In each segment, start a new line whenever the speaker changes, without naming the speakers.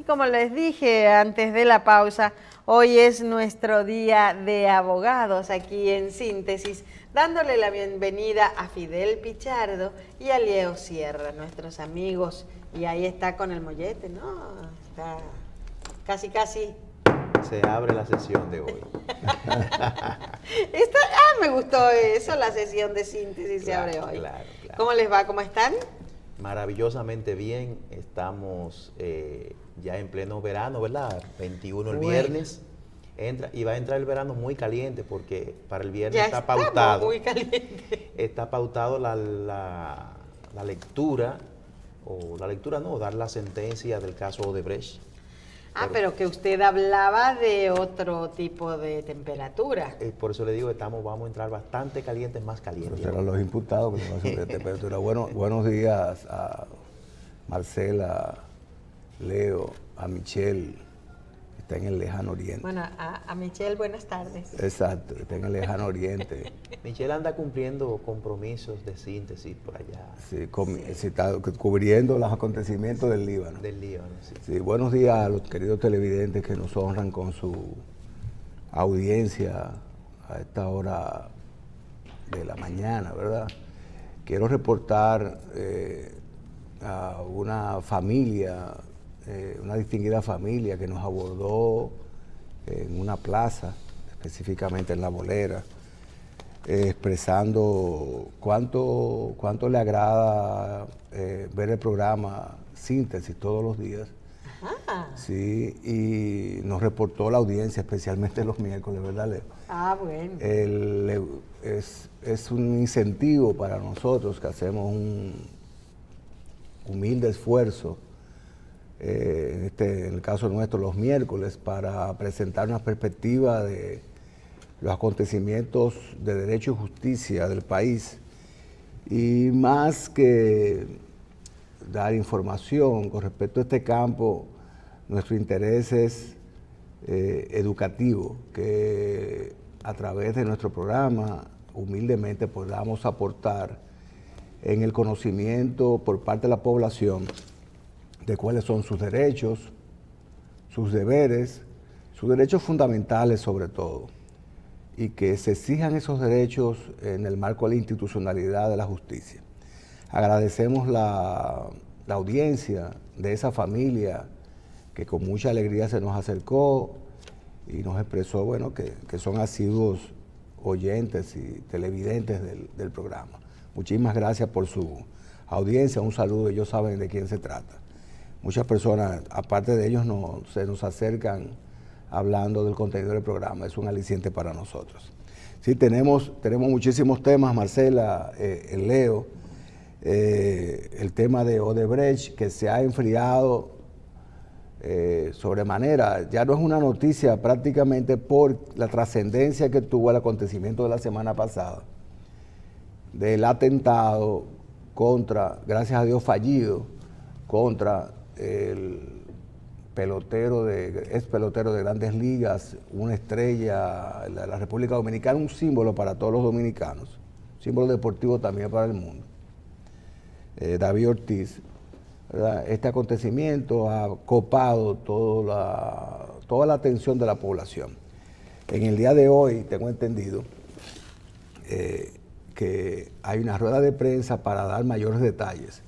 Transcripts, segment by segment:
como les dije antes de la pausa, hoy es nuestro día de abogados aquí en Síntesis, dándole la bienvenida a Fidel Pichardo y a Leo Sierra, nuestros amigos. Y ahí está con el mollete, ¿no? Está casi.
Se abre la sesión de hoy.
Me gustó eso, la sesión de Síntesis se abre hoy.
Claro.
¿Cómo les va? ¿Cómo están?
Maravillosamente bien, estamos ya en pleno verano, ¿verdad? 21 el
Bueno.
viernes, y va a entrar el verano muy caliente porque para el viernes
Ya
está
estamos
pautado.
muy caliente.
Está pautado la lectura, dar la sentencia del caso Odebrecht.
Pero que usted hablaba de otro tipo de temperatura.
Por eso le digo, vamos a entrar bastante calientes, más calientes.
Pero serán los imputados que van a subir de temperatura. Buenos días a Marcela, Leo, a Michelle, que está en el lejano oriente.
Bueno, a Michelle, buenas tardes.
Exacto, que está en el lejano oriente.
Michelle anda cumpliendo compromisos de síntesis por allá.
Sí, está cubriendo los acontecimientos del Líbano.
Del Líbano, sí.
Sí, buenos días a los queridos televidentes que nos honran con su audiencia a esta hora de la mañana, ¿verdad? Quiero reportar a una familia, una distinguida familia que nos abordó en una plaza, específicamente en La Bolera, expresando cuánto le agrada ver el programa Síntesis todos los días.
Ajá.
Sí, y nos reportó la audiencia, especialmente los miércoles, ¿verdad, Leo?
Bueno.
Es un incentivo para nosotros que hacemos un humilde esfuerzo, en el caso nuestro, los miércoles, para presentar una perspectiva de los acontecimientos de derecho y justicia del país. Y más que dar información con respecto a este campo, nuestro interés es educativo, que a través de nuestro programa humildemente podamos aportar en el conocimiento por parte de la población de cuáles son sus derechos, sus deberes, sus derechos fundamentales sobre todo, y que se exijan esos derechos en el marco de la institucionalidad de la justicia. Agradecemos la audiencia de esa familia que con mucha alegría se nos acercó y nos expresó, bueno, que son asiduos oyentes y televidentes del programa. Muchísimas gracias por su audiencia, un saludo, ellos saben de quién se trata. Muchas personas, aparte de ellos, se nos acercan hablando del contenido del programa, es un aliciente para nosotros. Sí, tenemos muchísimos temas, Marcela, Leo, el tema de Odebrecht, que se ha enfriado sobremanera. Ya no es una noticia prácticamente por la trascendencia que tuvo el acontecimiento de la semana pasada, del atentado gracias a Dios fallido, contra el ex pelotero de Grandes Ligas, una estrella de la República Dominicana, un símbolo para todos los dominicanos, símbolo deportivo también para el mundo, David Ortiz, ¿verdad? Este acontecimiento ha copado toda la atención de la población. En el día de hoy tengo entendido que hay una rueda de prensa para dar mayores detalles.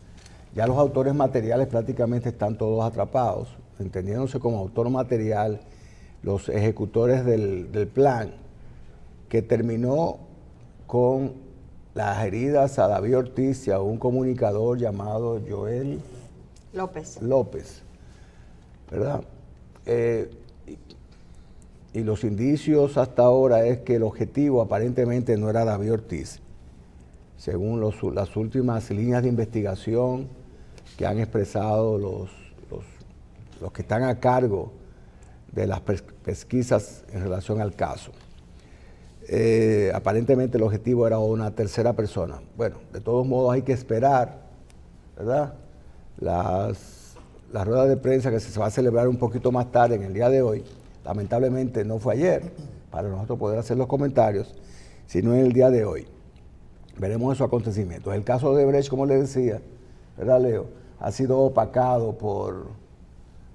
Ya los autores materiales prácticamente están todos atrapados, entendiéndose como autor material los ejecutores del plan, que terminó con las heridas a David Ortiz y a un comunicador llamado Joel López, ¿verdad? Y los indicios hasta ahora es que el objetivo aparentemente no era David Ortiz, según las últimas líneas de investigación que han expresado los que están a cargo de las pesquisas en relación al caso. Aparentemente el objetivo era una tercera persona. Bueno, de todos modos hay que esperar, ¿verdad? La rueda de prensa que se va a celebrar un poquito más tarde, en el día de hoy, lamentablemente no fue ayer, para nosotros poder hacer los comentarios, sino en el día de hoy. Veremos esos acontecimientos. El caso de Odebrecht, como les decía, ¿verdad, Leo? Ha sido opacado por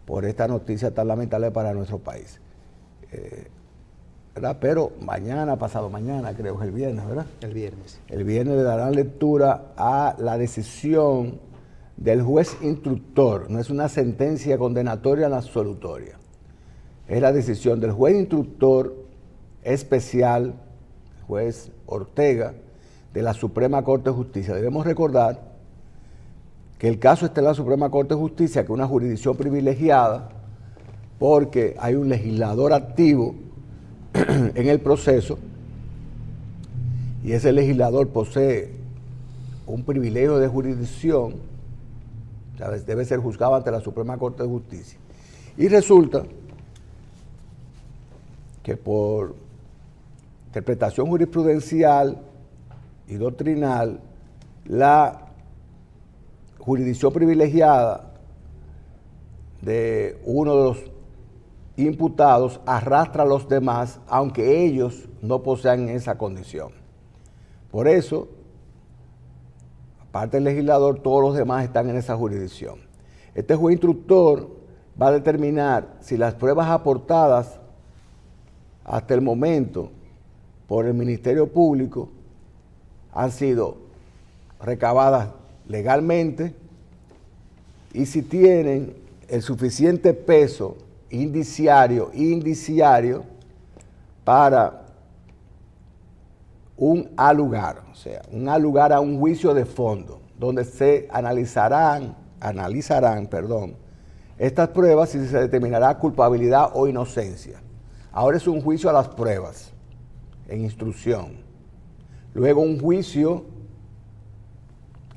por esta noticia tan lamentable para nuestro país. ¿Verdad? Pero mañana, pasado mañana, creo que el viernes, ¿verdad?
El viernes.
El viernes le darán lectura a la decisión del juez instructor. No es una sentencia condenatoria ni absolutoria. Es la decisión del juez instructor especial, juez Ortega, de la Suprema Corte de Justicia. Debemos recordar que el caso está en la Suprema Corte de Justicia, que es una jurisdicción privilegiada, porque hay un legislador activo en el proceso, y ese legislador posee un privilegio de jurisdicción, ¿sabes? Debe ser juzgado ante la Suprema Corte de Justicia. Y resulta que por interpretación jurisprudencial y doctrinal, la jurisdicción privilegiada de uno de los imputados arrastra a los demás, aunque ellos no posean esa condición. Por eso, aparte del legislador, todos los demás están en esa jurisdicción. Este juez instructor va a determinar si las pruebas aportadas hasta el momento por el Ministerio Público han sido recabadas legalmente y si tienen el suficiente peso indiciario e indiciario para un alugar, o sea, un alugar a un juicio de fondo, donde se analizarán estas pruebas y se determinará culpabilidad o inocencia. Ahora es un juicio a las pruebas, en instrucción. Luego un juicio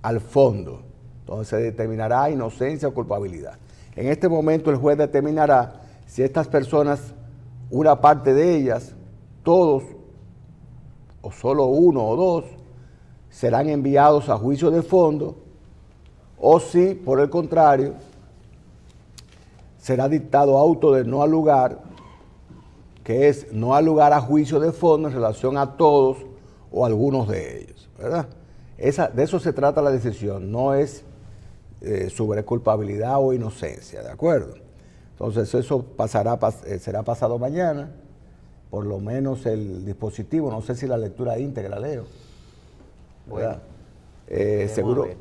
al fondo, donde se determinará inocencia o culpabilidad. En este momento el juez determinará si estas personas, una parte de ellas, todos, o solo uno o dos, serán enviados a juicio de fondo, o si, por el contrario, será dictado auto de no alugar, que es no alugar a juicio de fondo en relación a todos o algunos de ellos, ¿verdad? De eso se trata la decisión, no es sobre culpabilidad o inocencia, ¿de acuerdo? Entonces eso será pasado mañana, por lo menos el dispositivo, no sé si la lectura íntegra, Leo.
Bueno,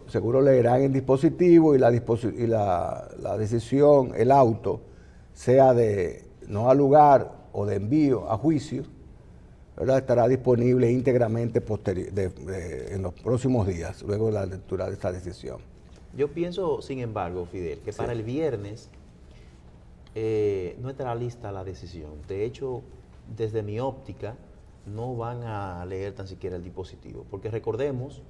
seguro leerán el dispositivo y la decisión, el auto, sea de no alugar o de envío a juicio, ¿verdad? Estará disponible íntegramente en los próximos días, luego de la lectura de esta decisión.
Yo pienso, sin embargo, Fidel, que para el viernes no estará lista la decisión. De hecho, desde mi óptica, no van a leer tan siquiera el dispositivo, porque recordemos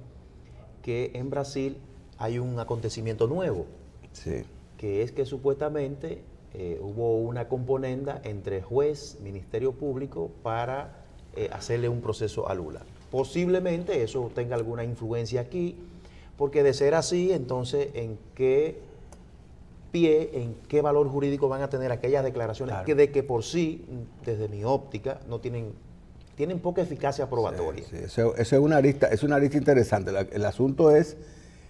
que en Brasil hay un acontecimiento nuevo,
sí,
que es que supuestamente hubo una componenda entre juez, Ministerio Público, para hacerle un proceso a Lula. Posiblemente eso tenga alguna influencia aquí, porque de ser así, entonces, ¿en qué pie, en qué valor jurídico van a tener aquellas declaraciones
claro,
que de que por sí, desde mi óptica, no tienen poca eficacia probatoria?
Sí, eso es una arista interesante. El asunto es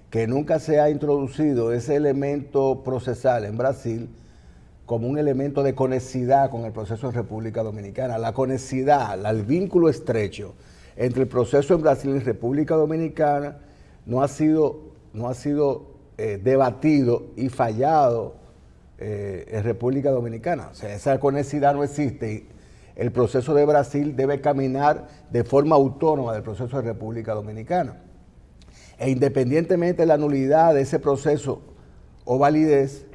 que nunca se ha introducido ese elemento procesal en Brasil como un elemento de conexidad con el proceso en República Dominicana. La conexidad, el vínculo estrecho entre el proceso en Brasil y República Dominicana no ha sido debatido y fallado en República Dominicana. O sea, esa conexidad no existe. El proceso de Brasil debe caminar de forma autónoma del proceso de República Dominicana. E independientemente de la nulidad de ese proceso o validez,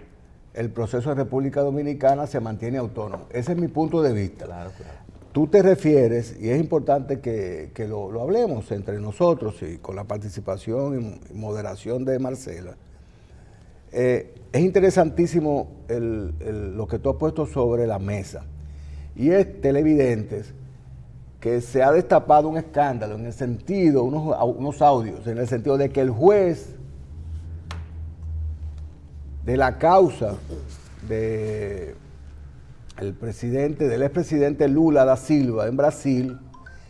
el proceso de República Dominicana se mantiene autónomo. Ese es mi punto de vista.
Claro, claro.
Tú te refieres, y es importante que lo hablemos entre nosotros y con la participación y moderación de Marcela. Es interesantísimo lo que tú has puesto sobre la mesa. Y es televidente que se ha destapado un escándalo en el sentido, unos audios, en el sentido de que el juez de la causa del expresidente Lula da Silva en Brasil,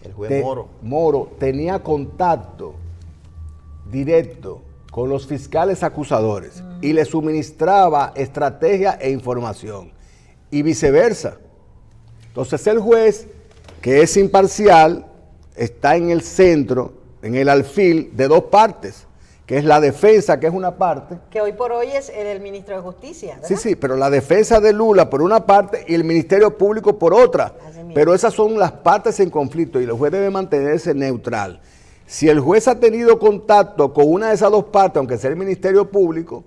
el juez
Moro tenía contacto directo con los fiscales acusadores y le suministraba estrategia e información, y viceversa. Entonces el juez, que es imparcial, está en el centro, en el alfil de dos partes, que es la defensa, que es una parte.
Que hoy por hoy es el ministro de Justicia, ¿verdad?
Sí, sí, pero la defensa de Lula por una parte y el Ministerio Público por otra. Pero esas son las partes en conflicto y el juez debe mantenerse neutral. Si el juez ha tenido contacto con una de esas dos partes, aunque sea el Ministerio Público,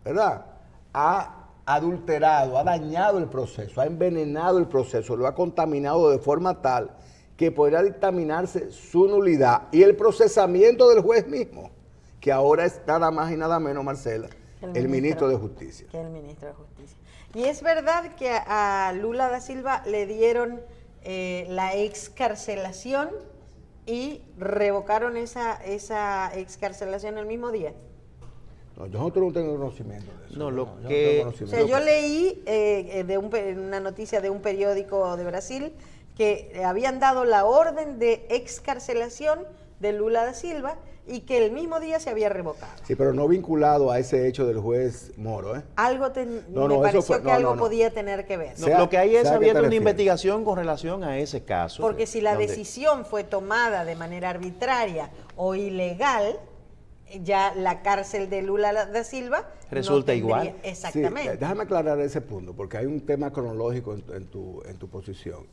¿verdad?, ha adulterado, ha dañado el proceso, ha envenenado el proceso, lo ha contaminado de forma tal que podría dictaminarse su nulidad y el procesamiento del juez mismo, que ahora es nada más y nada menos, Marcela, el ministro de Justicia.
Que el ministro de Justicia. Y es verdad que a Lula da Silva le dieron la excarcelación y revocaron esa excarcelación el mismo día.
No, yo no tengo conocimiento de eso.
No, lo
yo
que...
no tengo
O sea, yo leí una noticia de un periódico de Brasil que habían dado la orden de excarcelación de Lula da Silva y que el mismo día se había revocado.
Sí, pero no vinculado a ese hecho del juez Moro, ¿eh?
Algo me pareció que algo podía tener que ver.
Lo que hay es abierta una investigación con relación a ese caso.
Porque si la decisión fue tomada de manera arbitraria o ilegal, ya la cárcel de Lula da Silva
resulta
no tendría,
igual.
Exactamente.
Sí, déjame aclarar ese punto, porque hay un tema cronológico en tu posición.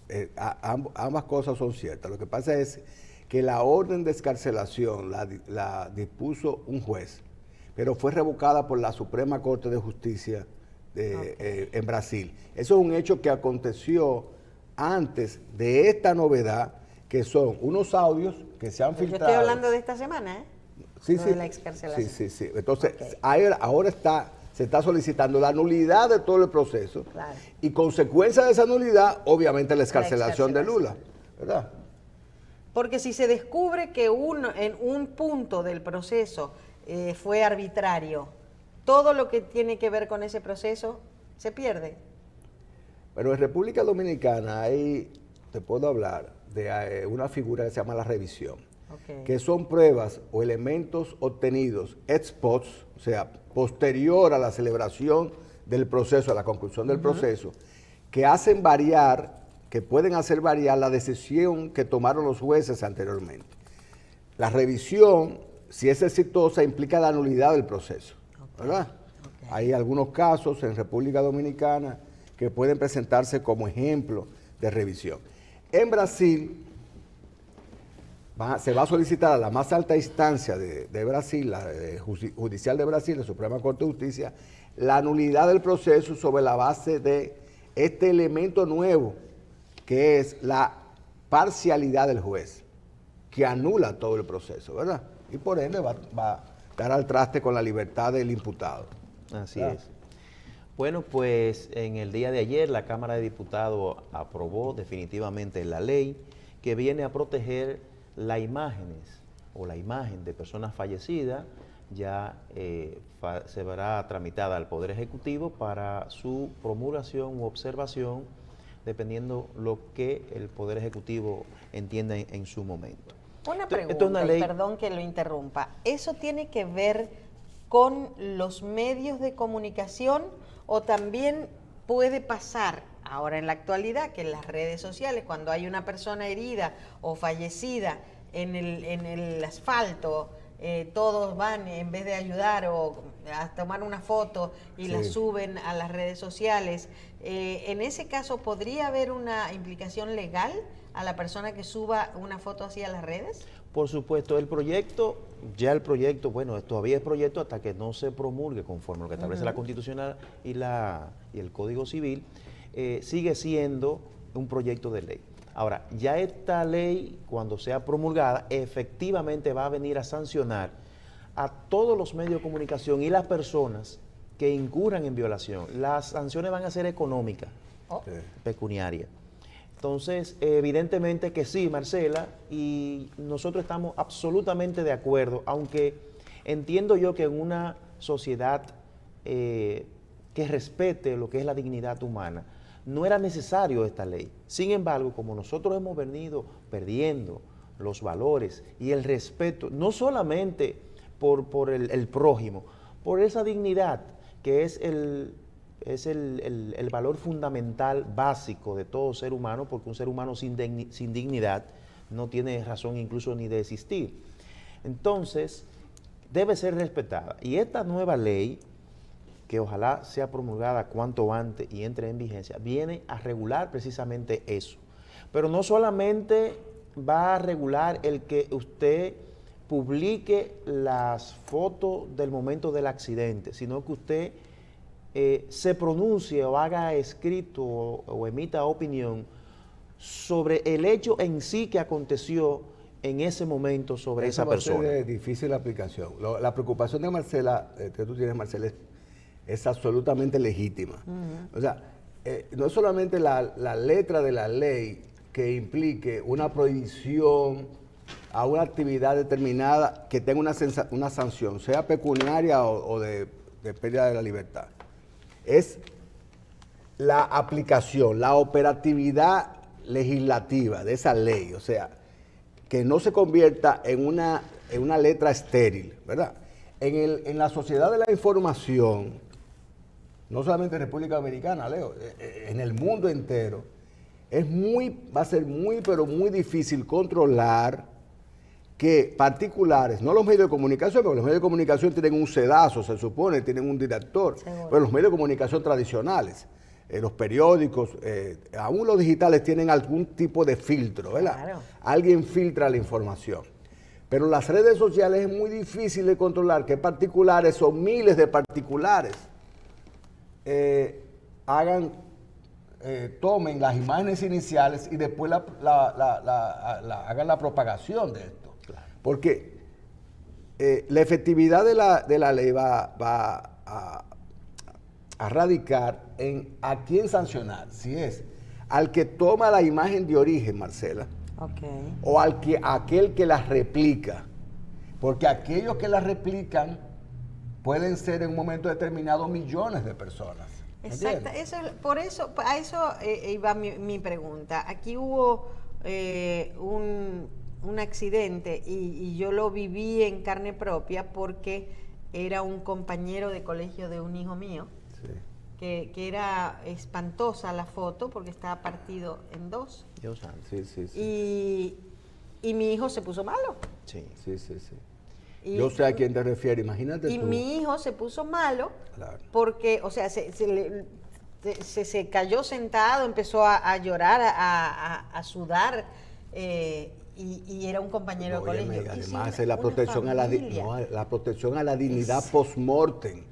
Ambas cosas son ciertas. Lo que pasa es que la orden de excarcelación la dispuso un juez, pero fue revocada por la Suprema Corte de Justicia en Brasil. Eso es un hecho que aconteció antes de esta novedad, que son unos audios que se han filtrado.
Yo estoy hablando de esta semana, ¿eh?
Sí,
de la excarcelación.
Sí. Entonces, ahora se está solicitando la nulidad de todo el proceso.
Claro.
Y consecuencia de esa nulidad, obviamente, la excarcelación de Lula, ¿verdad?
Porque si se descubre que en un punto del proceso fue arbitrario, todo lo que tiene que ver con ese proceso se pierde.
Pero en República Dominicana te puedo hablar de una figura que se llama la revisión.
Okay.
Que son pruebas o elementos obtenidos ex post, o sea, posterior a la celebración del proceso, a la conclusión del proceso, que hacen variar, que pueden hacer variar la decisión que tomaron los jueces anteriormente. La revisión, si es exitosa, implica la nulidad del proceso, ¿verdad? Okay. Hay algunos casos en República Dominicana que pueden presentarse como ejemplo de revisión. En Brasil se va a solicitar a la más alta instancia de Brasil, la judicial de Brasil, la Suprema Corte de Justicia, la nulidad del proceso sobre la base de este elemento nuevo, que es la parcialidad del juez, que anula todo el proceso, ¿verdad? Y por ende va a dar al traste con la libertad del imputado.
Así es. Bueno, pues en el día de ayer la Cámara de Diputados aprobó definitivamente la ley que viene a proteger las imágenes o la imagen de personas fallecidas. Ya se verá tramitada al Poder Ejecutivo para su promulgación u observación, dependiendo lo que el Poder Ejecutivo entienda en su momento.
Una pregunta, perdón que lo interrumpa. ¿Eso tiene que ver con los medios de comunicación o también puede pasar ahora en la actualidad que en las redes sociales, cuando hay una persona herida o fallecida en el asfalto, todos van, en vez de ayudar o a tomar una foto y la suben a las redes sociales? En ese caso, ¿podría haber una implicación legal a la persona que suba una foto así a las redes?
Por supuesto, el proyecto, bueno, todavía es proyecto hasta que no se promulgue conforme a lo que establece la Constitución y el Código Civil, sigue siendo un proyecto de ley. Ahora, ya esta ley, cuando sea promulgada, efectivamente va a venir a sancionar a todos los medios de comunicación y las personas que incurran en violación. Las sanciones van a ser económicas, pecuniarias. Entonces, evidentemente que sí, Marcela, y nosotros estamos absolutamente de acuerdo, aunque entiendo yo que en una sociedad que respete lo que es la dignidad humana, no era necesario esta ley. Sin embargo, como nosotros hemos venido perdiendo los valores y el respeto, no solamente por el prójimo, por esa dignidad que es el valor fundamental básico de todo ser humano, porque un ser humano sin dignidad no tiene razón incluso ni de existir. Entonces, debe ser respetada. Y esta nueva ley, que ojalá sea promulgada cuanto antes y entre en vigencia, viene a regular precisamente eso. Pero no solamente va a regular el que usted publique las fotos del momento del accidente, sino que usted se pronuncie o haga escrito o emita opinión sobre el hecho en sí que aconteció en ese momento sobre esa persona.
Va a ser de difícil aplicación. La preocupación de Marcela, que tú tienes, Marcela, es absolutamente legítima. O sea, no es solamente la letra de la ley que implique una prohibición a una actividad determinada que tenga una sanción, sea pecuniaria o de pérdida de la libertad. Es la aplicación, la operatividad legislativa de esa ley, o sea, que no se convierta en una letra estéril, ¿verdad? En la sociedad de la información, no solamente en República Dominicana, Leo, en el mundo entero, va a ser muy, pero muy difícil controlar que particulares, no los medios de comunicación, porque los medios de comunicación tienen un sedazo, se supone, tienen un director, pero los medios de comunicación tradicionales, los periódicos, aún los digitales tienen algún tipo de filtro, ¿verdad? Claro. Alguien filtra la información. Pero las redes sociales es muy difícil de controlar que particulares o miles de particulares tomen las imágenes iniciales y después hagan la propagación de esto. Claro. Porque la efectividad de la ley va a radicar en a quién sancionar, si es al que toma la imagen de origen, Marcela, o aquel que la replica, porque aquellos que la replican pueden ser en un momento determinado millones de personas.
Exacto, a eso iba mi pregunta. Aquí hubo un accidente y yo lo viví en carne propia porque era un compañero de colegio de un hijo mío. Sí. Que era espantosa la foto porque estaba partido en dos.
Dios santo.
Sí. Y mi hijo se puso malo.
Sí.
Yo sé a quién te refieres, imagínate tú.
Y mi hijo se puso malo, claro, porque, o sea, se cayó sentado, empezó a llorar, a sudar, y era un compañero de colegio.
Además, es la protección a la dignidad post-mortem,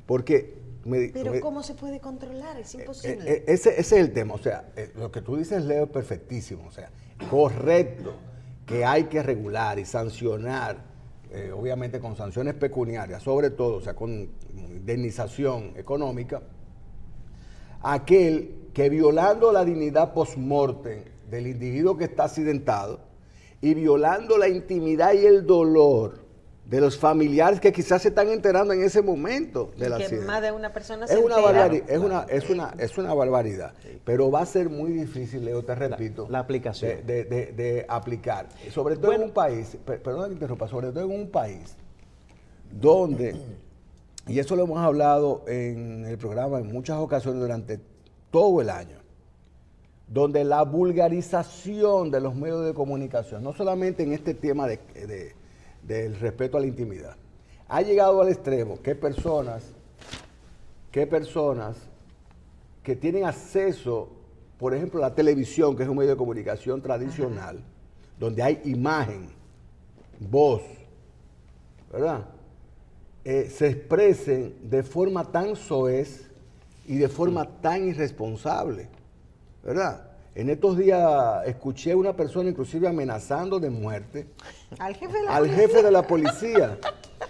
porque...
Pero ¿cómo se puede controlar? Es imposible.
Ese es el tema. O sea, lo que tú dices, Leo, es perfectísimo. O sea, correcto que hay que regular y sancionar, obviamente con sanciones pecuniarias, sobre todo, o sea, con indemnización económica, aquel que violando la dignidad post-mortem del individuo que está accidentado y violando la intimidad y el dolor de los familiares que quizás se están enterando en ese momento del accidente.
Que más de una persona
se entera. Es una barbaridad. Sí. Pero va a ser muy difícil, Leo, te repito,
la aplicación.
De aplicar. Sobre todo en un país, perdón que interrumpa, sobre todo en un país donde, y eso lo hemos hablado en el programa en muchas ocasiones durante todo el año, donde la vulgarización de los medios de comunicación, no solamente en este tema del respeto a la intimidad, ha llegado al extremo que personas que tienen acceso, por ejemplo, a la televisión, que es un medio de comunicación tradicional, donde hay imagen, voz, ¿verdad? Se expresen de forma tan soez y de forma tan irresponsable, ¿verdad? En estos días escuché a una persona inclusive amenazando de muerte
al
jefe de la policía,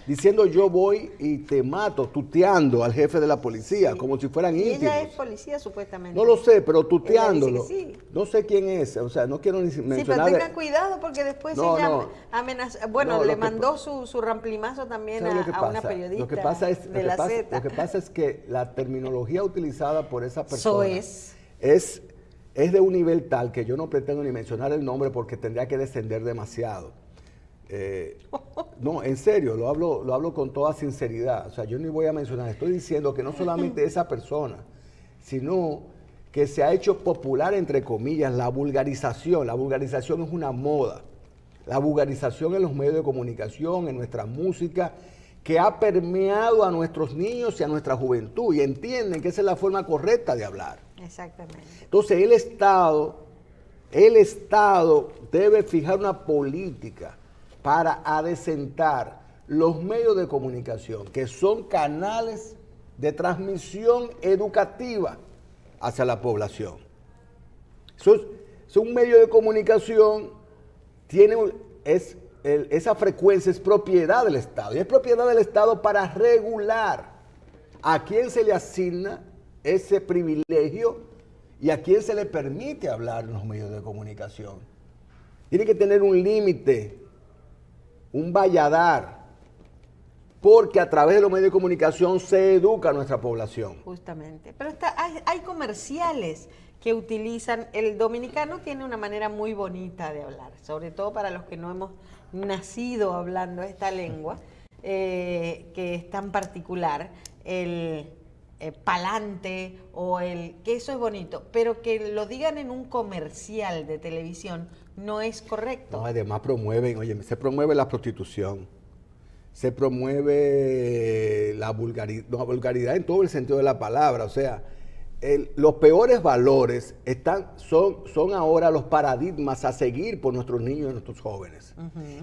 diciendo yo voy y te mato, tuteando al jefe de la policía, sí, como si fueran íntimos.
Ella es policía supuestamente.
No lo sé, pero tuteándolo.
Sí.
No sé quién es, o sea, no quiero ni mencionar.
Sí, pero tenga cuidado porque después ella amenaza, le mandó su ramplimazo también a una periodista
lo que pasa es que la terminología utilizada por esa persona es de un nivel tal que yo no pretendo ni mencionar el nombre porque tendría que descender demasiado. No, en serio, lo hablo con toda sinceridad. O sea, yo ni voy a mencionar, estoy diciendo que no solamente esa persona, sino que se ha hecho popular, entre comillas, la vulgarización. La vulgarización es una moda. La vulgarización en los medios de comunicación, en nuestra música, que ha permeado a nuestros niños y a nuestra juventud y entienden que esa es la forma correcta de hablar.
Exactamente.
Entonces el Estado debe fijar una política para adecentar los medios de comunicación, que son canales de transmisión educativa hacia la población. Es un medio de comunicación, esa frecuencia es propiedad del Estado, y es propiedad del Estado para regular a quién se le asigna ese privilegio y a quién se le permite hablar en los medios de comunicación. Tiene que tener un límite, un valladar, porque a través de los medios de comunicación se educa a nuestra población.
Justamente. Pero hay comerciales que utilizan, el dominicano tiene una manera muy bonita de hablar, sobre todo para los que no hemos nacido hablando esta lengua, que es tan particular, el palante o que eso es bonito, pero que lo digan en un comercial de televisión no es correcto.
No, además se promueve la prostitución, se promueve la vulgaridad en todo el sentido de la palabra, o sea, los peores valores son ahora los paradigmas a seguir por nuestros niños y nuestros jóvenes.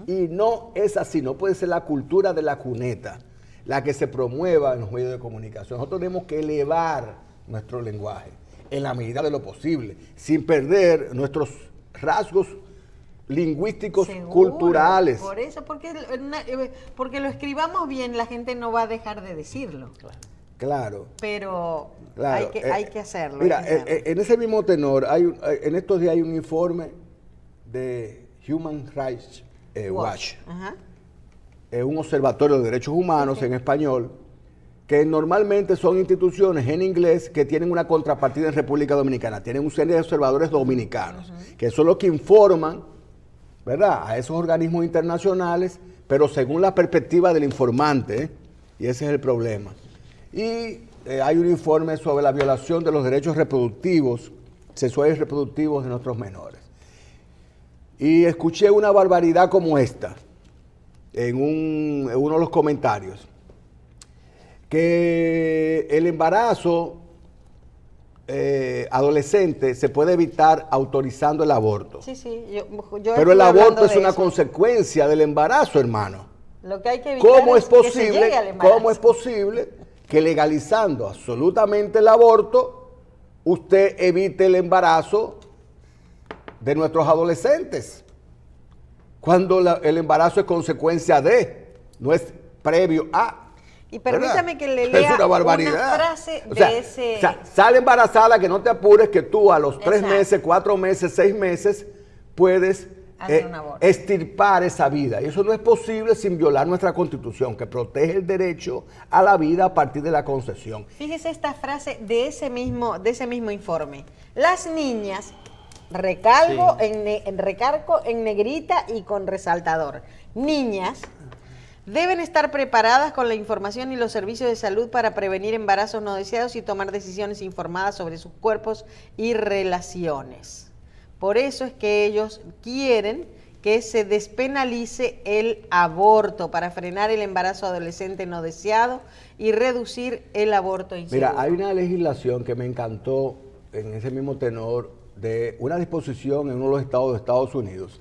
Y no es así, no puede ser la cultura de la cuneta la que se promueva en los medios de comunicación. Nosotros tenemos que elevar nuestro lenguaje en la medida de lo posible, sin perder nuestros rasgos lingüísticos, culturales.
Por eso, porque lo escribamos bien, la gente no va a dejar de decirlo.
Claro.
Pero
claro,
hay que hacerlo.
Mira, en ese mismo tenor, en estos días hay un informe de Human Rights Watch.
Ajá.
Un observatorio de derechos humanos en español, que normalmente son instituciones en inglés que tienen una contrapartida en República Dominicana. Tienen un serie de observadores dominicanos, que son los que informan, ¿verdad?, a esos organismos internacionales, pero según la perspectiva del informante, y ese es el problema. Y hay un informe sobre la violación de los derechos reproductivos, sexuales y reproductivos de nuestros menores. Y escuché una barbaridad como esta en uno de los comentarios, que el embarazo adolescente se puede evitar autorizando el aborto.
Sí,
pero el aborto es una consecuencia del embarazo, hermano.
Lo que hay que evitar
¿Cómo es
que se llegue al embarazo?
¿Cómo es posible que legalizando absolutamente el aborto usted evite el embarazo de nuestros adolescentes? Cuando el embarazo es consecuencia de, no es previo a.
Y permítame que le lea una frase de ese...
O sea, sale embarazada, que no te apures, que tú a los 3 meses, 4 meses, 6 meses puedes extirpar esa vida. Y eso no es posible sin violar nuestra Constitución, que protege el derecho a la vida a partir de la concepción.
Fíjese esta frase de ese mismo informe. Las niñas... Recargo en negrita y con resaltador. Niñas deben estar preparadas con la información y los servicios de salud para prevenir embarazos no deseados y tomar decisiones informadas sobre sus cuerpos y relaciones. Por eso es que ellos quieren que se despenalice el aborto para frenar el embarazo adolescente no deseado y reducir el aborto inseguro.
Mira, hay una legislación que me encantó en ese mismo tenor, de una disposición en uno de los estados de Estados Unidos,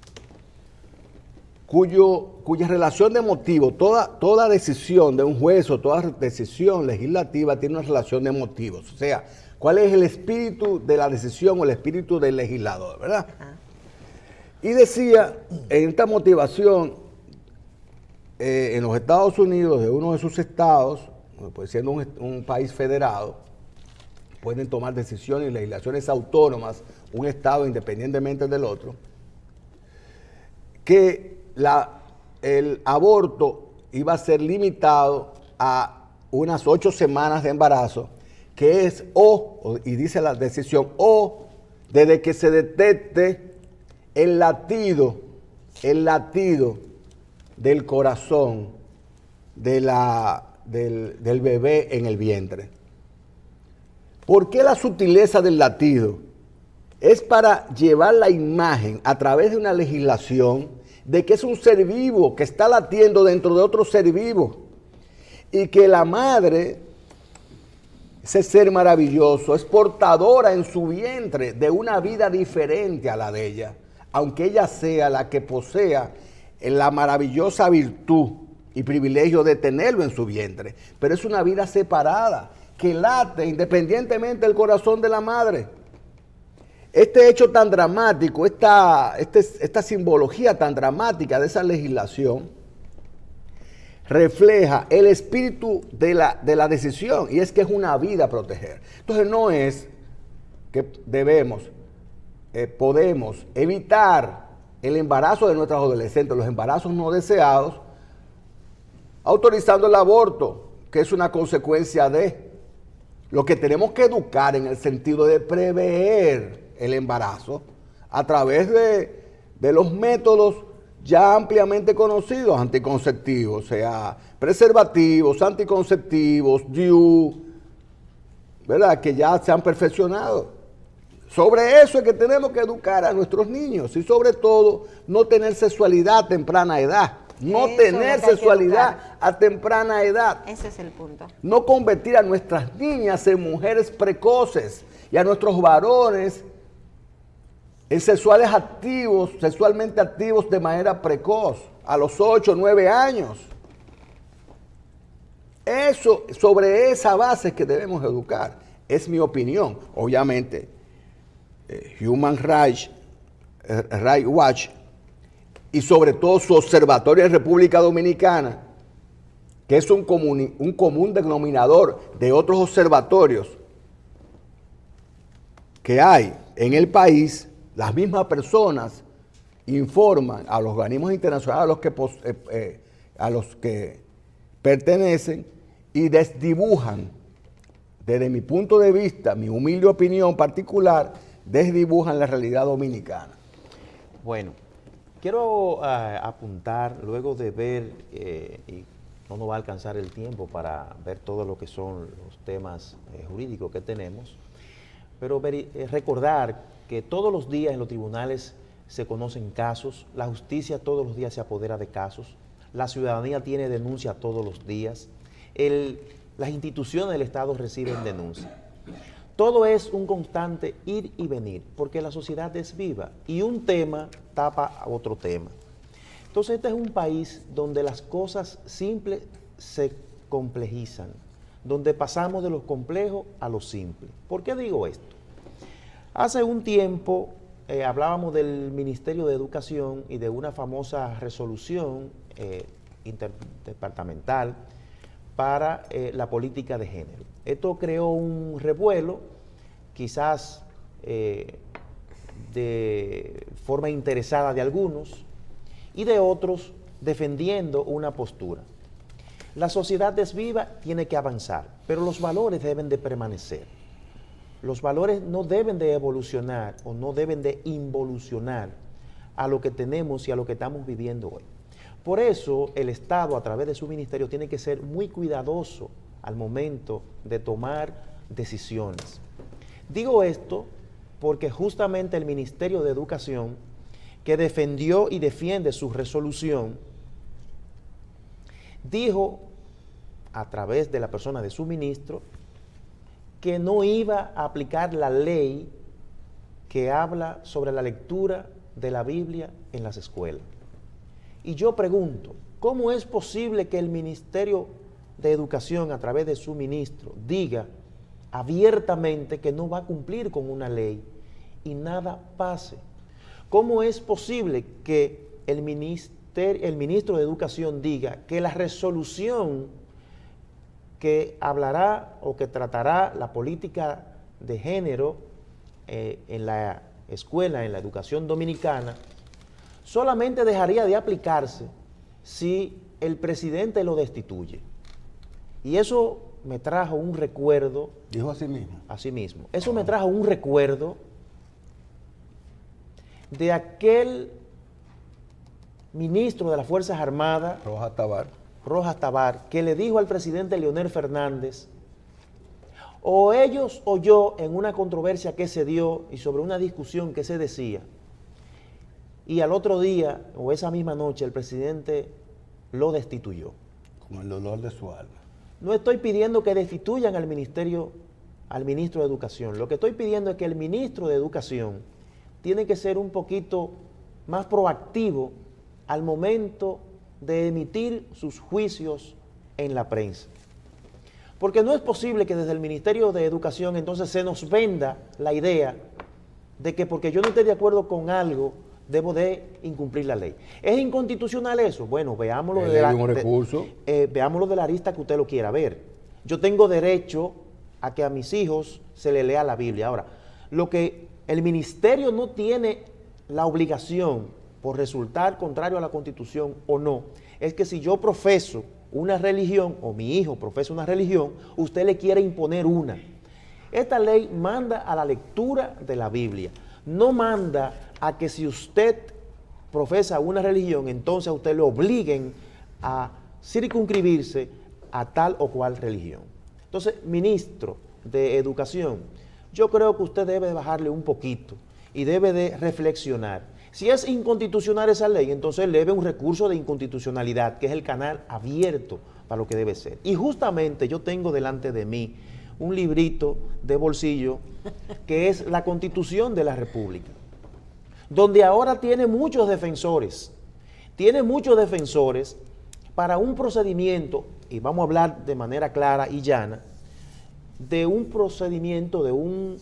cuya relación de motivo, toda decisión de un juez o toda decisión legislativa tiene una relación de motivos. O sea, ¿cuál es el espíritu de la decisión o el espíritu del legislador, verdad? Y decía, en esta motivación, en los Estados Unidos, de uno de sus estados, pues siendo un país federado, pueden tomar decisiones y legislaciones autónomas, un estado independientemente del otro, que el aborto iba a ser limitado a unas 8 semanas de embarazo, que es y dice la decisión, desde que se detecte el latido del corazón del bebé en el vientre. ¿Por qué la sutileza del latido? Es para llevar la imagen a través de una legislación de que es un ser vivo que está latiendo dentro de otro ser vivo y que la madre, ese ser maravilloso, es portadora en su vientre de una vida diferente a la de ella, aunque ella sea la que posea la maravillosa virtud y privilegio de tenerlo en su vientre, pero es una vida separada que late independientemente del corazón de la madre. Este hecho tan dramático, esta simbología tan dramática de esa legislación, refleja el espíritu de la decisión, y es que es una vida a proteger. Entonces no es que podemos evitar el embarazo de nuestros adolescentes, los embarazos no deseados, autorizando el aborto, que es una consecuencia de. Lo que tenemos que educar en el sentido de prever el embarazo a través de los métodos ya ampliamente conocidos, anticonceptivos, o sea, preservativos, anticonceptivos, DIU, ¿verdad? Que ya se han perfeccionado. Sobre eso es que tenemos que educar a nuestros niños y sobre todo no tener sexualidad a temprana edad. No
Eso
tener
es lo que hay que
sexualidad
educar.
a temprana edad.
Ese es el punto.
No convertir a nuestras niñas en mujeres precoces y a nuestros varones en sexualmente activos de manera precoz, a los 8 o 9 años. Eso, sobre esa base es que debemos educar. Es mi opinión. Obviamente, Human Rights Watch y sobre todo su observatorio en República Dominicana, que es un común denominador de otros observatorios que hay en el país, las mismas personas informan a los organismos internacionales a los que pertenecen y desdibujan, desde mi punto de vista, mi humilde opinión particular, desdibujan la realidad dominicana.
Bueno, quiero apuntar, luego de ver, y no nos va a alcanzar el tiempo para ver todo lo que son los temas jurídicos que tenemos, pero recordar que todos los días en los tribunales se conocen casos, la justicia todos los días se apodera de casos, la ciudadanía tiene denuncia todos los días, las instituciones del Estado reciben denuncia. Todo es un constante ir y venir, porque la sociedad es viva y un tema tapa a otro tema. Entonces este es un país donde las cosas simples se complejizan, donde pasamos de lo complejo a lo simple. ¿Por qué digo esto? Hace un tiempo hablábamos del Ministerio de Educación y de una famosa resolución interdepartamental para la política de género. Esto creó un revuelo, quizás de forma interesada de algunos y de otros defendiendo una postura. La sociedad es viva, tiene que avanzar, pero los valores deben de permanecer. Los valores no deben de evolucionar o no deben de involucionar a lo que tenemos y a lo que estamos viviendo hoy. Por eso el Estado, a través de su ministerio, tiene que ser muy cuidadoso al momento de tomar decisiones. Digo esto porque justamente el Ministerio de Educación, que defendió y defiende su resolución, dijo a través de la persona de su ministro que no iba a aplicar la ley que habla sobre la lectura de la Biblia en las escuelas. Y yo pregunto, ¿cómo es posible que el Ministerio de Educación, a través de su ministro, diga abiertamente que no va a cumplir con una ley y nada pase? ¿Cómo es posible que el ministro de Educación diga que la resolución que hablará o que tratará la política de género en la escuela, en la educación dominicana, solamente dejaría de aplicarse si el presidente lo destituye? Y eso me trajo un recuerdo.
Dijo así mismo.
Así mismo. Eso me trajo un recuerdo de aquel ministro de las Fuerzas Armadas, Rojas Tabar, que le dijo al presidente Leonel Fernández, o ellos o yo, en una controversia que se dio y sobre una discusión que se decía, y al otro día o esa misma noche el presidente lo destituyó.
Como el dolor de su alma.
No estoy pidiendo que destituyan al ministro de Educación. Lo que estoy pidiendo es que el ministro de Educación tiene que ser un poquito más proactivo al momento de emitir sus juicios en la prensa. Porque no es posible que desde el Ministerio de Educación entonces se nos venda la idea de que porque yo no esté de acuerdo con algo, debo de incumplir la ley. ¿Es inconstitucional eso? Bueno, veámoslo veámoslo de la arista que usted lo quiera ver. Yo tengo derecho a que a mis hijos se le lea la Biblia. Ahora, lo que el ministerio no tiene la obligación, por resultar contrario a la Constitución o no, es que si yo profeso una religión o mi hijo profesa una religión, usted le quiere imponer una. Esta ley manda a la lectura de la Biblia, no manda a que si usted profesa una religión, entonces a usted le obliguen a circunscribirse a tal o cual religión. Entonces, ministro de Educación, yo creo que usted debe bajarle un poquito y debe de reflexionar. Si es inconstitucional esa ley, entonces eleve un recurso de inconstitucionalidad, que es el canal abierto para lo que debe ser. Y justamente yo tengo delante de mí un librito de bolsillo que es la Constitución de la República, donde ahora tiene muchos defensores para un procedimiento, y vamos a hablar de manera clara y llana, de un procedimiento, de un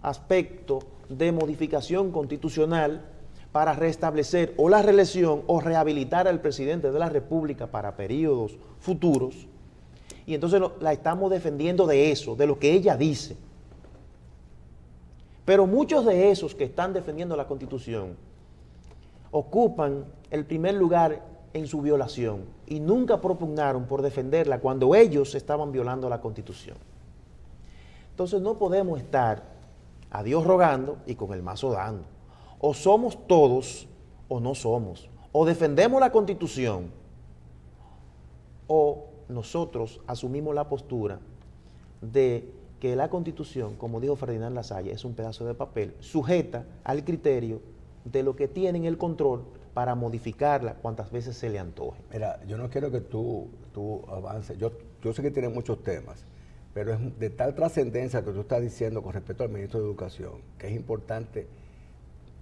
aspecto de modificación constitucional para restablecer o la reelección o rehabilitar al presidente de la República para periodos futuros, y entonces la estamos defendiendo de eso, de lo que ella dice. Pero muchos de esos que están defendiendo la Constitución ocupan el primer lugar en su violación y nunca propugnaron por defenderla cuando ellos estaban violando la Constitución. Entonces no podemos estar a Dios rogando y con el mazo dando. O somos todos o no somos. O defendemos la Constitución o nosotros asumimos la postura de que la Constitución, como dijo Ferdinand Lasalle, es un pedazo de papel sujeta al criterio de lo que tienen el control para modificarla cuantas veces se le antoje.
Mira, yo no quiero que tú avances. Yo sé que tienes muchos temas, pero es de tal trascendencia que tú estás diciendo con respecto al ministro de Educación, que es importante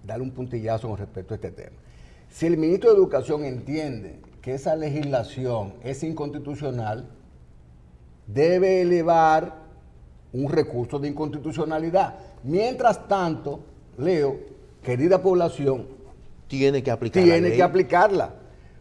dar un puntillazo con respecto a este tema. Si el ministro de Educación entiende que esa legislación es inconstitucional, debe elevar un recurso de inconstitucionalidad. Mientras tanto, Leo, querida población,
tiene que aplicarla.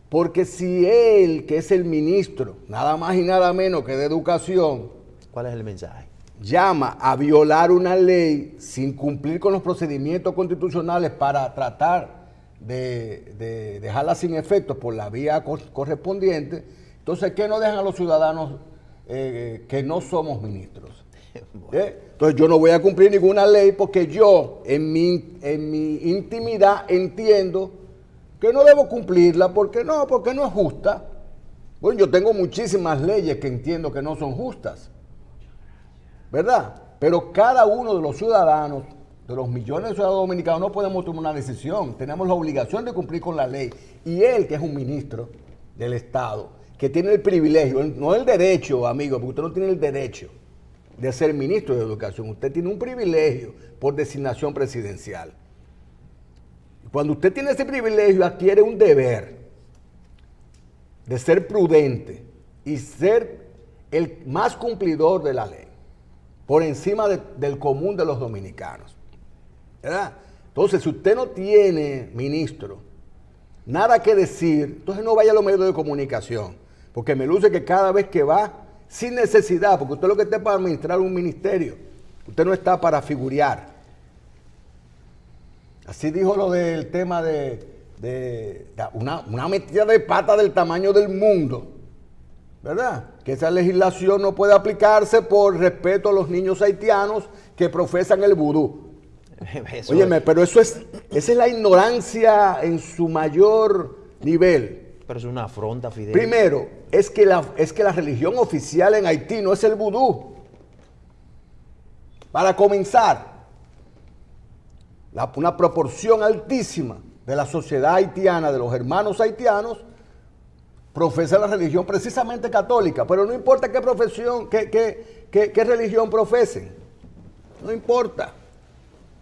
Porque si él, que es el ministro, nada más y nada menos que de Educación,
¿cuál es el mensaje?
Llama a violar una ley sin cumplir con los procedimientos constitucionales para tratar de dejarla sin efecto por la vía correspondiente, entonces, ¿qué nos dejan a los ciudadanos que no somos ministros? Bueno. Entonces, yo no voy a cumplir ninguna ley porque yo, en mi intimidad, entiendo que no debo cumplirla porque no es justa. Bueno, yo tengo muchísimas leyes que entiendo que no son justas, ¿verdad? Pero cada uno de los ciudadanos, de los millones de ciudadanos dominicanos, no podemos tomar una decisión. Tenemos la obligación de cumplir con la ley. Y él, que es un ministro del Estado, que tiene el privilegio, no el derecho, amigo, porque usted no tiene el derecho de ser ministro de Educación. Usted tiene un privilegio por designación presidencial. Cuando usted tiene ese privilegio, adquiere un deber de ser prudente y ser el más cumplidor de la ley, por encima del común de los dominicanos, ¿verdad? Entonces, si usted no tiene, ministro, nada que decir, entonces no vaya a los medios de comunicación, porque me luce que cada vez que va, sin necesidad, porque usted lo que está para administrar un ministerio, usted no está para figurear. Así dijo lo del tema de una metida de pata del tamaño del mundo, ¿verdad? Que esa legislación no puede aplicarse por respeto a los niños haitianos que profesan el vudú. Óyeme, pero esa es la ignorancia en su mayor nivel.
Pero es una afronta, Fidel.
Primero, es que la religión oficial en Haití no es el vudú. Para comenzar, una proporción altísima de la sociedad haitiana, de los hermanos haitianos, profesa la religión precisamente católica, pero no importa qué profesión, qué religión profesen, no importa.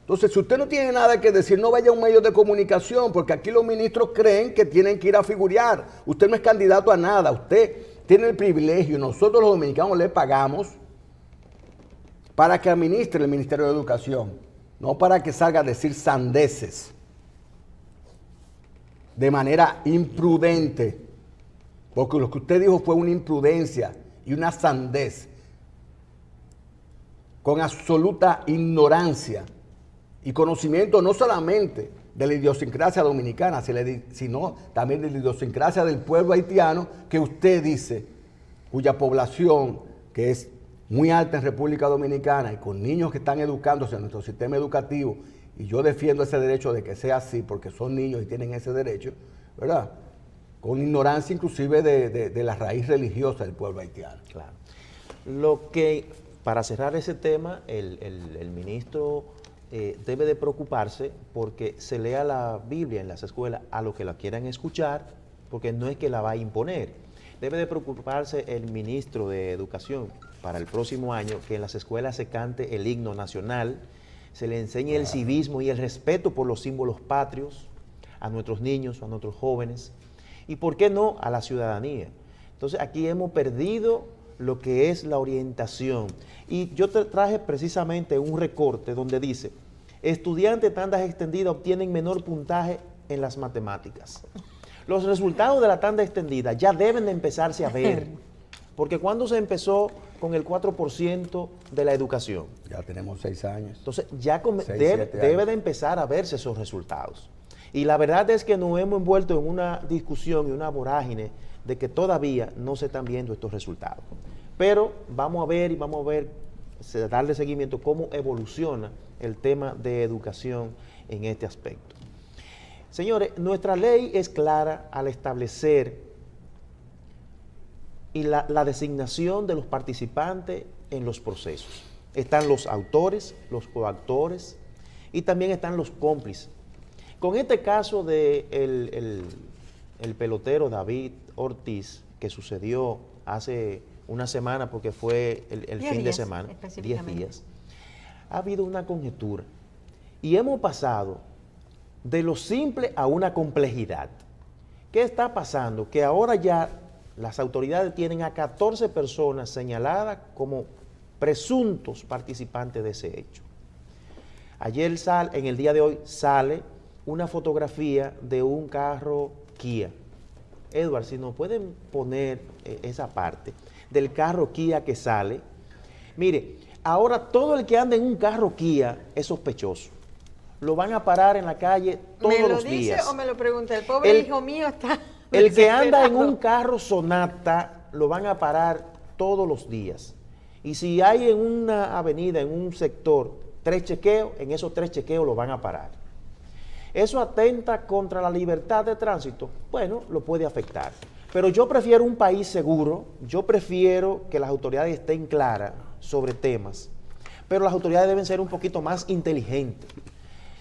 Entonces, si usted no tiene nada que decir, no vaya a un medio de comunicación, porque aquí los ministros creen que tienen que ir a figurear. Usted no es candidato a nada, usted tiene el privilegio, nosotros los dominicanos le pagamos para que administre el Ministerio de Educación, no para que salga a decir sandeces de manera imprudente, porque lo que usted dijo fue una imprudencia y una sandez, con absoluta ignorancia y conocimiento no solamente de la idiosincrasia dominicana, sino también de la idiosincrasia del pueblo haitiano, que usted dice, cuya población, que es muy alta en República Dominicana, y con niños que están educándose en nuestro sistema educativo, y yo defiendo ese derecho de que sea así, porque son niños y tienen ese derecho, ¿verdad? Con ignorancia inclusive de la raíz religiosa del pueblo haitiano.
Claro. Lo que, para cerrar ese tema, el ministro debe de preocuparse porque se lea la Biblia en las escuelas a los que la quieran escuchar, porque no es que la va a imponer. Debe de preocuparse el ministro de Educación para el próximo año que en las escuelas se cante el himno nacional, se le enseñe el civismo y el respeto por los símbolos patrios a nuestros niños, a nuestros jóvenes, y por qué no a la ciudadanía. Entonces aquí hemos perdido lo que es la orientación. Y yo te traje precisamente un recorte donde dice, estudiantes de tandas extendidas obtienen menor puntaje en las matemáticas. Los resultados de la tanda extendida ya deben de empezarse a ver, porque cuando se empezó con el 4% de la educación.
Ya tenemos 6 años.
Entonces ya debe de empezar a verse esos resultados. Y la verdad es que nos hemos envuelto en una discusión y una vorágine de que todavía no se están viendo estos resultados. Pero vamos a ver darle seguimiento cómo evoluciona el tema de educación en este aspecto. Señores, nuestra ley es clara al establecer y la designación de los participantes en los procesos. Están los autores, los coautores y también están los cómplices. Con este caso de el pelotero David Ortiz, que sucedió hace una semana porque fue el fin de semana, 10 días, ha habido una conjetura y hemos pasado de lo simple a una complejidad. ¿Qué está pasando? Que ahora ya las autoridades tienen a 14 personas señaladas como presuntos participantes de ese hecho. En el día de hoy sale una fotografía de un carro Kia. Edward, si nos pueden poner esa parte del carro Kia que sale. Mire, ahora todo el que anda en un carro Kia es sospechoso. Lo van a parar en la calle todos los días. ¿Me lo dice
o me lo pregunta? El pobre hijo mío está
El que anda en un carro Sonata lo van a parar todos los días. Y si hay en una avenida, en un sector, 3 chequeos, en esos 3 chequeos lo van a parar. ¿Eso atenta contra la libertad de tránsito? Bueno, lo puede afectar. Pero yo prefiero un país seguro, yo prefiero que las autoridades estén claras sobre temas, pero las autoridades deben ser un poquito más inteligentes.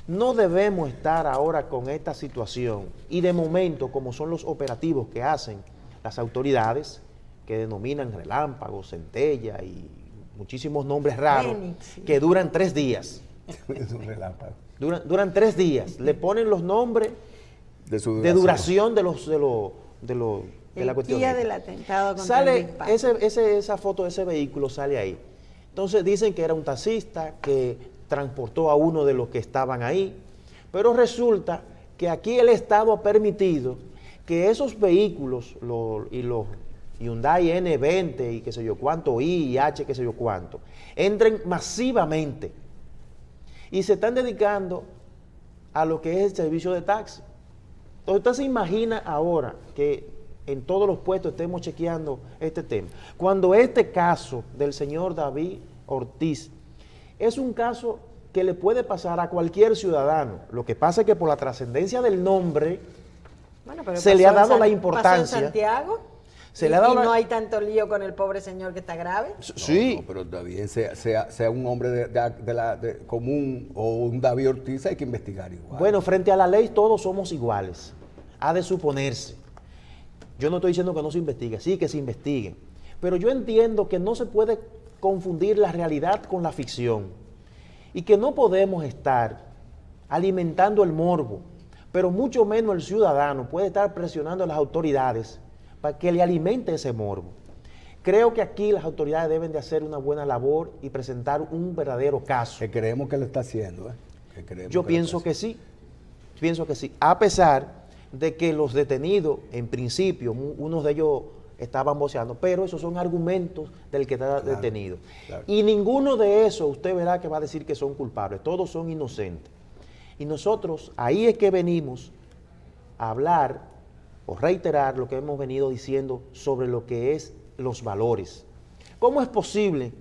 No debemos estar ahora con esta situación y de momento, como son los operativos que hacen las autoridades, que denominan relámpagos, centella y muchísimos nombres raros, que duran 3 días.
Es un relámpago.
Duran 3 días. Le ponen los nombres de duración de la cuestión.
El día del atentado contra
sale esa foto de ese vehículo sale ahí. Entonces dicen que era un taxista que transportó a uno de los que estaban ahí, pero resulta que aquí el Estado ha permitido que esos vehículos, los Hyundai N20 y qué sé yo cuánto, I y H qué sé yo cuánto, entren masivamente y se están dedicando a lo que es el servicio de taxi. Entonces usted se imagina ahora que en todos los puestos estemos chequeando este tema, cuando este caso del señor David Ortiz es un caso que le puede pasar a cualquier ciudadano. Lo que pasa es que por la trascendencia del nombre
Bueno, pero
se le ha
pasó en
dado la
Pasó en
importancia.
Santiago.
Se le ha dado
y
la-
no hay tanto lío con el pobre señor que está grave.
Sí,
No, pero también sea un hombre común o un David Ortiz, hay que investigar igual.
bueno, frente a la ley todos somos iguales. Ha de suponerse. Yo no estoy diciendo que no se investigue, sí que se investigue. Pero yo entiendo que no se puede confundir la realidad con la ficción. Y que no podemos estar alimentando el morbo, pero mucho menos el ciudadano puede estar presionando a las autoridades para que le alimente ese morbo. Creo que aquí las autoridades deben de hacer una buena labor y presentar un verdadero caso.
Que creemos que lo está haciendo, ¿eh?
Yo pienso que sí, pienso que sí, a pesar de que los detenidos, en principio, unos de ellos estaban voceando, pero esos son argumentos del que está detenido.
Claro.
Y ninguno de esos usted verá que va a decir que son culpables, todos son inocentes. Y nosotros, ahí es que venimos a hablar o reiterar lo que hemos venido diciendo sobre lo que es los valores. ¿Cómo es posible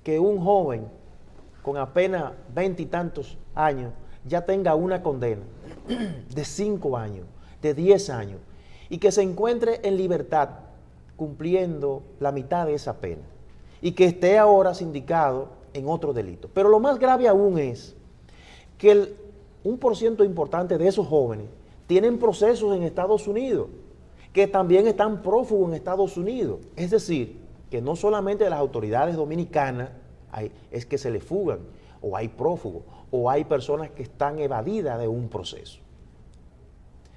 que un joven con apenas 20 y tantos años ya tenga una condena de 5 años, de 10 años, y que se encuentre en libertad cumpliendo la mitad de esa pena, y que esté ahora sindicado en otro delito? Pero lo más grave aún es que un % importante de esos jóvenes tienen procesos en Estados Unidos, que también están prófugos en Estados Unidos. Es decir, que no solamente de las autoridades dominicanas es que se le fugan, o hay prófugos, o hay personas que están evadidas de un proceso.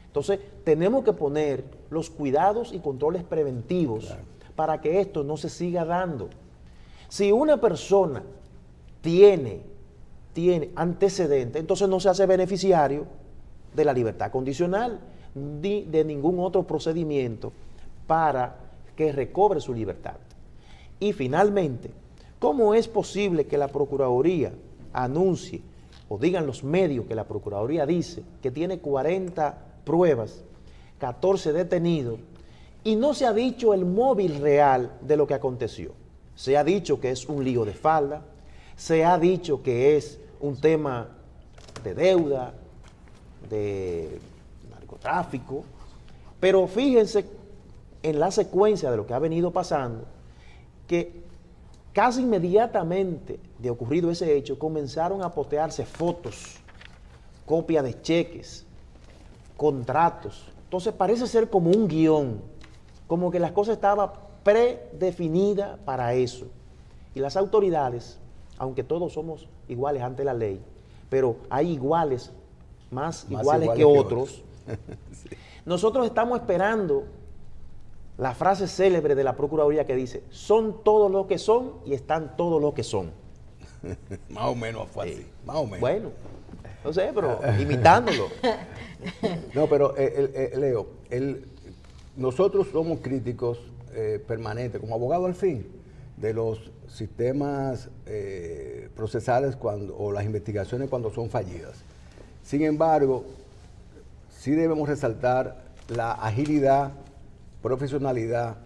Entonces, tenemos que poner los cuidados y controles preventivos para que esto no se siga dando. Si una persona tiene antecedentes, entonces no se hace beneficiario de la libertad condicional ni de ningún otro procedimiento para que recobre su libertad. Y finalmente, ¿cómo es posible que la Procuraduría anuncie o digan los medios que la Procuraduría dice que tiene 40 pruebas, 14 detenidos, y no se ha dicho el móvil real de lo que aconteció? Se ha dicho que es un lío de falda, se ha dicho que es un tema de deuda, de narcotráfico, pero fíjense en la secuencia de lo que ha venido pasando, que casi inmediatamente de ocurrido ese hecho comenzaron a postearse fotos, copias de cheques, contratos. Entonces parece ser como un guión, como que las cosas estaban predefinidas para eso. Y las autoridades, aunque todos somos iguales ante la ley, pero hay iguales, más iguales que otros. Sí. Nosotros estamos esperando la frase célebre de la Procuraduría que dice: son todos los que son y están todos los que son.
Más o menos fue así, más o menos.
Bueno, no sé, pero imitándolo.
No, pero Leo, nosotros somos críticos permanentes, como abogado al fin, de los sistemas procesales o las investigaciones cuando son fallidas. Sin embargo, sí debemos resaltar la agilidad, profesionalidad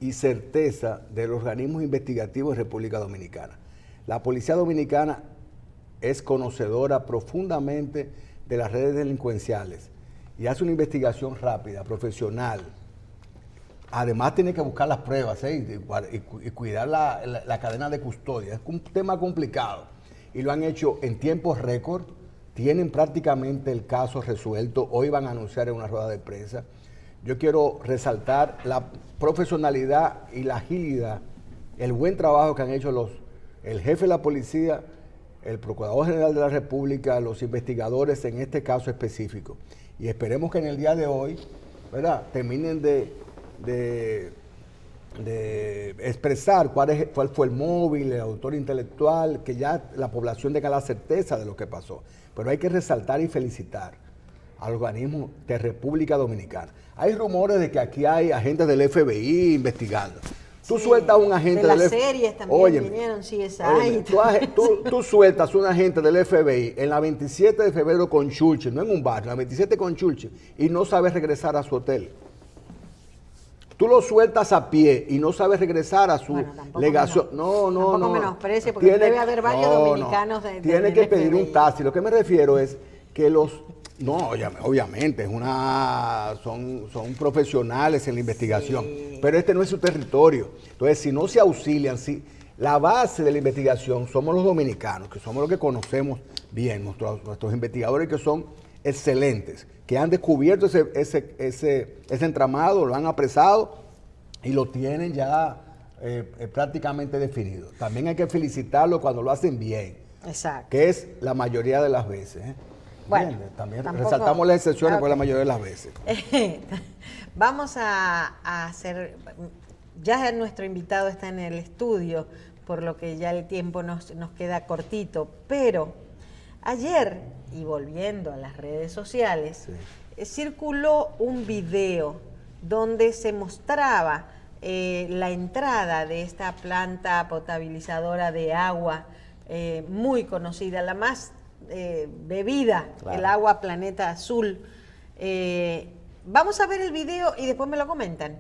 y certeza de los organismos investigativos en República Dominicana. La Policía Dominicana es conocedora profundamente de las redes delincuenciales y hace una investigación rápida, profesional. Además tiene que buscar las pruebas y cuidar la cadena de custodia. Es un tema complicado y lo han hecho en tiempos récord. Tienen prácticamente el caso resuelto. Hoy van a anunciar en una rueda de prensa. Yo quiero resaltar la profesionalidad y la agilidad, el buen trabajo que han hecho el jefe de la policía, el Procurador General de la República, los investigadores en este caso específico. Y esperemos que en el día de hoy, ¿verdad?, terminen de expresar cuál fue el móvil, el autor intelectual, que ya la población tenga la certeza de lo que pasó. Pero hay que resaltar y felicitar al organismo de República Dominicana. Hay rumores de que aquí hay agentes del FBI investigando. Tú sueltas a un agente
de
del
las
FBI.
series también vinieron, CSI.
Tú sueltas a un agente del FBI en la 27 de febrero con Churchill, no en un barrio, en la 27 con Churchill, y no sabes regresar a su hotel. Tú lo sueltas a pie y no sabes regresar a su legación.
Tampoco menosprecie, porque debe haber varios dominicanos
Tiene que pedir un taxi. Lo que me refiero es que No, obviamente, son profesionales en la investigación, pero este no es su territorio. Entonces, si no se auxilian, la base de la investigación somos los dominicanos, que somos los que conocemos bien, nuestros investigadores que son excelentes, que han descubierto ese entramado, lo han apresado y lo tienen ya prácticamente definido. También hay que felicitarlos cuando lo hacen bien.
Exacto.
Que es la mayoría de las veces.
Bueno,
también
tampoco,
resaltamos las excepciones, porque la mayoría de las veces.
Vamos a hacer, ya nuestro invitado está en el estudio, por lo que ya el tiempo nos queda cortito, pero ayer, y volviendo a las redes sociales, circuló un video donde se mostraba la entrada de esta planta potabilizadora de agua muy conocida, la más bebida, claro. El agua Planeta Azul. Vamos a ver el video y después me lo comentan.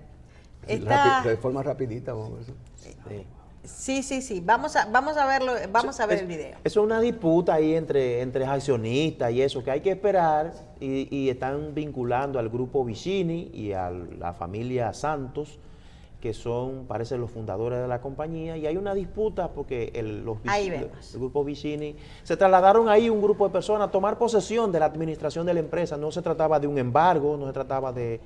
De forma rapidita, vamos a ver.
Sí. Vamos a verlo, vamos a ver el video.
Eso es una disputa ahí entre accionistas y eso, que hay que esperar, y están vinculando al grupo Vicini y a la familia Santos, que son, parece, los fundadores de la compañía, y hay una disputa porque el grupo Vicini se trasladaron ahí un grupo de personas a tomar posesión de la administración de la empresa. No se trataba de un embargo, no se trataba de...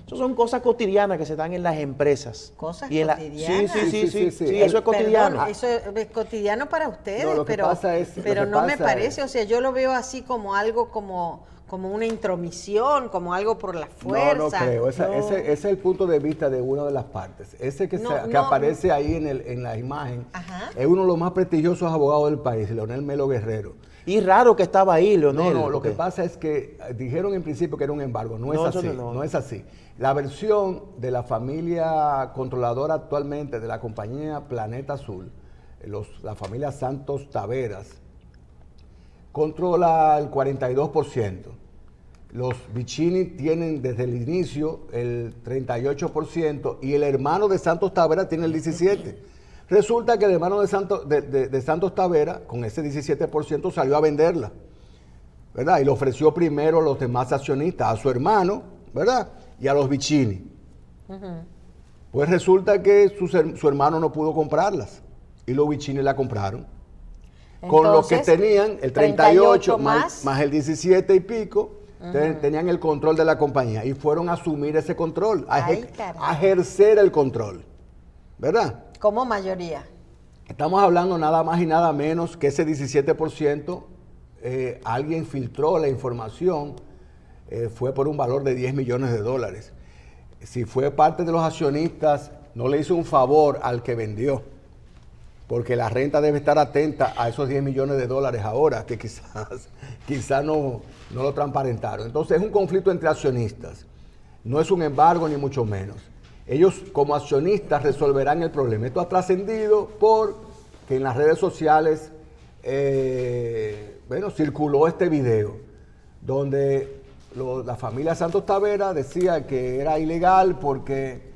Eso son cosas cotidianas que se dan en las empresas.
¿Cosas cotidianas?
Sí, eso es cotidiano.
Perdón, eso es cotidiano para ustedes,
no,
pero no me parece, o sea, yo lo veo así como algo como una intromisión, como algo por la fuerza.
No creo. Ese es el punto de vista de una de las partes. Ese que aparece ahí en la imagen, es uno de los más prestigiosos abogados del país, Leonel Melo Guerrero.
Y raro que estaba ahí, Leonel.
No, lo que pasa es que dijeron en principio que era un embargo. No es así. La versión de la familia controladora actualmente de la compañía Planeta Azul, la familia Santos Taveras, controla el 42%. Los Vicini tienen desde el inicio el 38% y el hermano de Santos Taveras tiene el 17%. Resulta que el hermano de Santos Taveras, con ese 17%, salió a venderla, ¿verdad? Y le ofreció primero a los demás accionistas, a su hermano, ¿verdad? Y a los Vicini. Pues resulta que su hermano no pudo comprarlas y los Vicini la compraron. Entonces, con lo que tenían, el 38 más el 17 y pico, tenían el control de la compañía y fueron a asumir ese control, a ejercer el control, ¿verdad?
Como mayoría.
Estamos hablando nada más y nada menos que ese 17%, alguien filtró la información, fue por un valor de $10 millones. Si fue parte de los accionistas, no le hizo un favor al que vendió, porque la renta debe estar atenta a esos $10 millones ahora, que quizás no lo transparentaron. Entonces es un conflicto entre accionistas, no es un embargo ni mucho menos. Ellos como accionistas resolverán el problema. Esto ha trascendido porque en las redes sociales circuló este video donde la familia Santos Taveras decía que era ilegal porque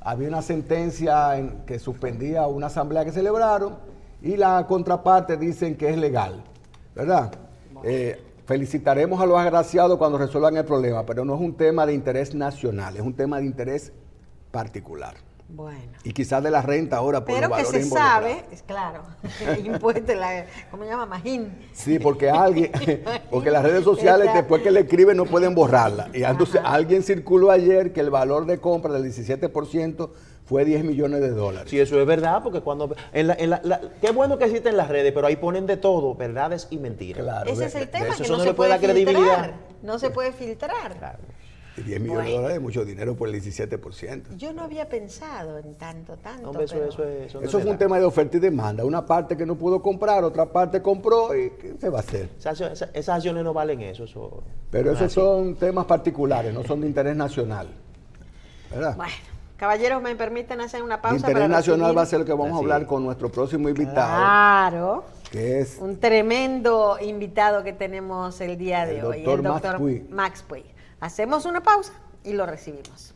había una sentencia que suspendía una asamblea que celebraron y la contraparte dicen que es legal, ¿verdad? Felicitaremos a los agraciados cuando resuelvan el problema, pero no es un tema de interés nacional, es un tema de interés particular.
Bueno.
Y quizás de la renta ahora por
pero
los valores
que se sabe, claro, impuesto, ¿cómo se llama? Magín.
Sí, porque las redes sociales después que le escriben no pueden borrarla. Y entonces alguien circuló ayer que el valor de compra del 17% fue $10 millones.
Sí, eso es verdad, porque cuando qué bueno que existen las redes, pero ahí ponen de todo, verdades y mentiras.
Claro, ese es el tema, que
no se puede filtrar.
No se puede filtrar.
Claro. Y $10 millones es mucho dinero por el 17%.
Yo no había pensado en tanto.
Hombre,
eso fue un tema de oferta y demanda. Una parte que no pudo comprar, otra parte compró, y ¿qué se va a hacer?
Esas acciones no valen eso.
Pero esos son temas particulares, no son de interés nacional, ¿verdad?
Bueno, caballeros, ¿me permiten hacer una pausa?
De interés nacional va a ser lo que vamos a hablar con nuestro próximo invitado.
Claro.
Que es
un tremendo invitado que tenemos el día de hoy, el doctor Max Puig. Hacemos una pausa y lo recibimos.